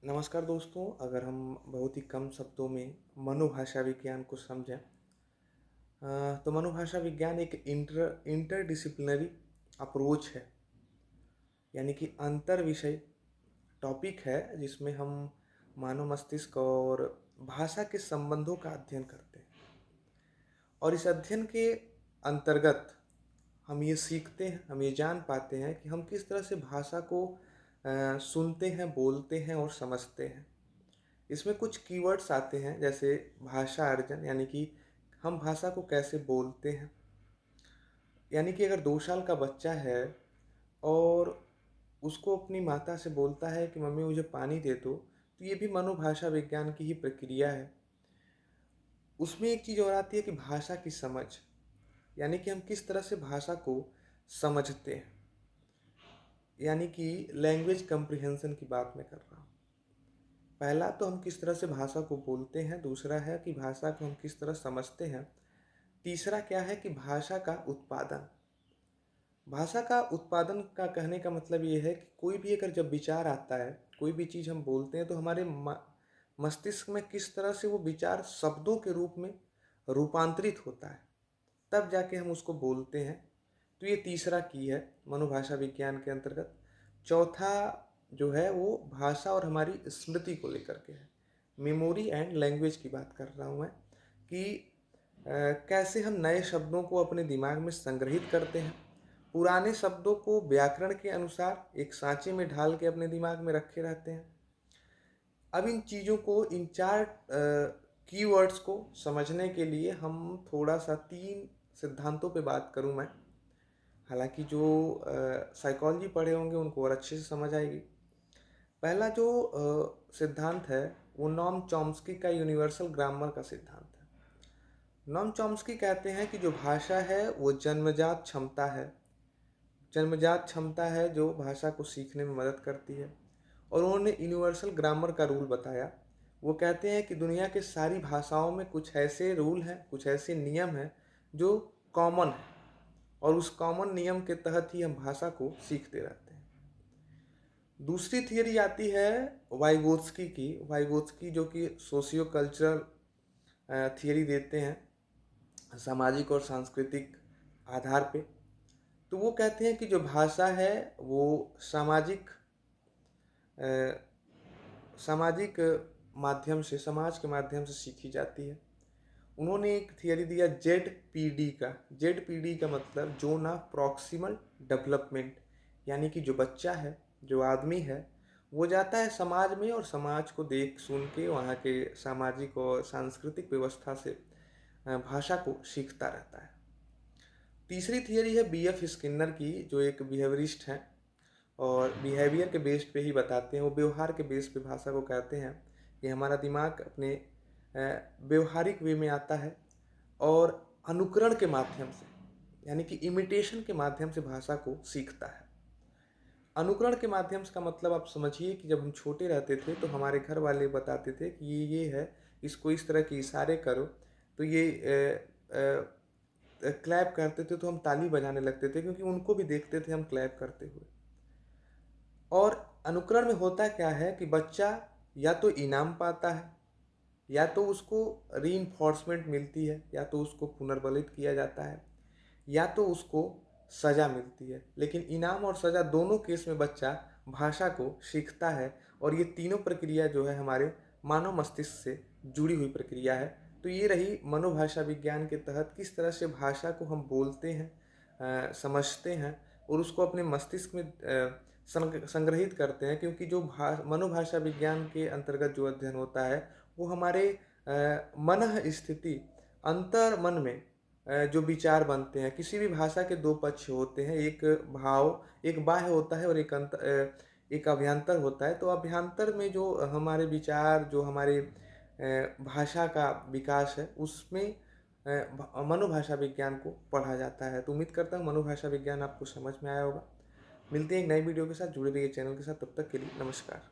नमस्कार दोस्तों, अगर हम बहुत ही कम शब्दों में मनोभाषा विज्ञान को समझें तो मनोभाषा विज्ञान एक इंटरडिसिप्लिनरी अप्रोच है। यानी कि अंतर विषय टॉपिक है जिसमें हम मानव मस्तिष्क और भाषा के संबंधों का अध्ययन करते हैं। और इस अध्ययन के अंतर्गत हम ये सीखते हैं, हम ये जान पाते हैं कि हम किस तरह से भाषा को सुनते हैं, बोलते हैं और समझते हैं। इसमें कुछ कीवर्ड्स आते हैं जैसे भाषा अर्जन, यानी कि हम भाषा को कैसे बोलते हैं। यानी कि अगर 2 साल का बच्चा है और उसको अपनी माता से बोलता है कि मम्मी मुझे पानी दे दो, तो ये भी मनोभाषा विज्ञान की ही प्रक्रिया है। उसमें एक चीज़ और आती है कि भाषा की समझ, यानी कि हम किस तरह से भाषा को समझते हैं। यानी कि लैंग्वेज कंप्रिहेंशन की बात मैं कर रहा हूँ। पहला तो हम किस तरह से भाषा को बोलते हैं, दूसरा है कि भाषा को हम किस तरह समझते हैं, तीसरा क्या है कि भाषा का उत्पादन। भाषा का उत्पादन का कहने का मतलब ये है कि कोई भी अगर जब विचार आता है, कोई भी चीज़ हम बोलते हैं तो हमारे मस्तिष्क में किस तरह से वो विचार शब्दों के रूप में रूपांतरित होता है, तब जाके हम उसको बोलते हैं। तो ये तीसरा की है मनोभाषा विज्ञान के अंतर्गत। चौथा जो है वो भाषा और हमारी स्मृति को लेकर के है। मेमोरी एंड लैंग्वेज की बात कर रहा हूँ मैं कि कैसे हम नए शब्दों को अपने दिमाग में संग्रहित करते हैं, पुराने शब्दों को व्याकरण के अनुसार एक सांचे में ढाल के अपने दिमाग में रखे रहते हैं। अब इन चीज़ों को, इन चार कीवर्ड्स को समझने के लिए हम थोड़ा सा 3 सिद्धांतों पे बात करूँ मैं। हालांकि जो साइकोलॉजी पढ़े होंगे उनको और अच्छे से समझ आएगी। पहला जो सिद्धांत है वो नॉम चॉम्स्की का यूनिवर्सल ग्रामर का सिद्धांत है। नॉम चॉम्स्की कहते हैं कि जो भाषा है वो जन्मजात क्षमता है, जन्मजात क्षमता है जो भाषा को सीखने में मदद करती है। और उन्होंने यूनिवर्सल ग्रामर का रूल बताया। वो कहते हैं कि दुनिया के सारी भाषाओं में कुछ ऐसे रूल हैं, कुछ ऐसे नियम हैं जो कॉमन है, और उस कॉमन नियम के तहत ही हम भाषा को सीखते रहते हैं। दूसरी थियरी आती है वाइगोत्स्की की। वाइगोत्स्की जो कि सोशियो कल्चरल थियरी देते हैं, सामाजिक और सांस्कृतिक आधार पे। तो वो कहते हैं कि जो भाषा है वो सामाजिक सामाजिक माध्यम से, समाज के माध्यम से सीखी जाती है। उन्होंने एक थियरी दिया जेड-पी-डी का। जेड-पी-डी का मतलब जोन ऑफ प्रॉक्सिमल डेवलपमेंट, यानी कि जो बच्चा है, जो आदमी है, वो जाता है समाज में और समाज को देख सुन के वहाँ के सामाजिक और सांस्कृतिक व्यवस्था से भाषा को सीखता रहता है। तीसरी थियरी है बी.एफ. स्किनर की, जो एक बिहेवियरिस्ट हैं और बिहेवियर के बेस पे ही बताते हैं। वो व्यवहार के बेस पे भाषा को कहते हैं कि हमारा दिमाग अपने व्यवहारिक वे में आता है और अनुकरण के माध्यम से, यानी कि इमिटेशन के माध्यम से भाषा को सीखता है। अनुकरण के माध्यम से का मतलब आप समझिए कि जब हम छोटे रहते थे तो हमारे घर वाले बताते थे कि ये है, इसको इस तरह के इशारे करो, तो ये क्लैप करते थे तो हम ताली बजाने लगते थे, क्योंकि उनको भी देखते थे हम क्लैप करते हुए। और अनुकरण में होता क्या है कि बच्चा या तो इनाम पाता है, या तो उसको रीइंफोर्समेंट मिलती है, या तो उसको पुनर्बलित किया जाता है, या तो उसको सज़ा मिलती है। लेकिन इनाम और सज़ा दोनों केस में बच्चा भाषा को सीखता है। और ये तीनों प्रक्रिया जो है हमारे मानव मस्तिष्क से जुड़ी हुई प्रक्रिया है। तो ये रही मनोभाषा विज्ञान के तहत किस तरह से भाषा को हम बोलते हैं, समझते हैं और उसको अपने मस्तिष्क में संग्रहित करते हैं। क्योंकि जो मनोभाषा विज्ञान के अंतर्गत जो अध्ययन होता है वो हमारे मन स्थिति, अंतर मन में जो विचार बनते हैं। किसी भी भाषा के 2 पक्ष होते हैं, एक भाव, एक बाह्य होता है और एक अभ्यंतर होता है। तो अभ्यंतर में जो हमारे विचार, जो हमारे भाषा का विकास है, उसमें मनोभाषा विज्ञान को पढ़ा जाता है। तो उम्मीद करता हूँ मनोभाषा विज्ञान आपको समझ में आया होगा। मिलते हैं एक नई वीडियो के साथ, जुड़े रहिए चैनल के साथ। तब तक के लिए नमस्कार।